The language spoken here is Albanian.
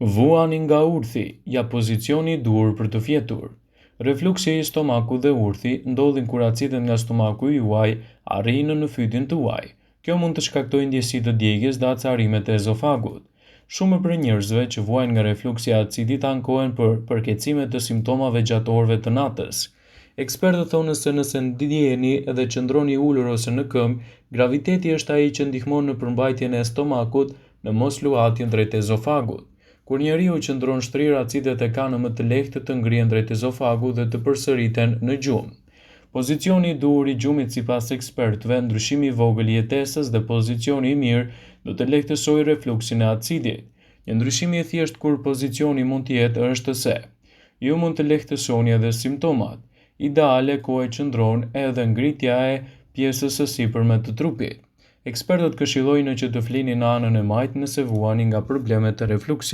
Vuani nga urthi, ja pozicioni i duhur për të fjetur. Refluksi i stomakut dhe urthi ndodhin kur acidet nga stomaku juaj arrijnë në fytyn tuaj. Kjo mund të shkaktojë ndjesi të djegjes dhe acarime të ezofagut. Shumë prej njerëzve që vuajnë nga refluksi i acidit ankohen për përkecime të simptomave gjatë orëve të natës. Ekspertët thonë se nëse ndjeni dhe qëndroni ulur ose në këmbë, graviteti është ai që ndihmon në përmbajtjen e stomakut në mosluhatjen drejt ezofagut. Kur njeriu qëndron shtrirë, acidet e kanë më të lehtë të ngrihen drejt ezofagut dhe të përsëriten në gjumë. Pozicioni i duhur i gjumit sipas ekspertëve, ndryshimi i vogël i jetesës dhe pozicioni i mirë do të lehtësojë refluksin e acidit. Një ndryshim i thjeshtë kur pozicioni mund të jetë është se ju mund të lehtësoni edhe simptomat. Ideale ku e qëndron edhe ngritja e pjesës së sipërme të trupit. Ekspertët këshillojnë që të flini në anën e majtë nëse vuani nga problemet e refluksit.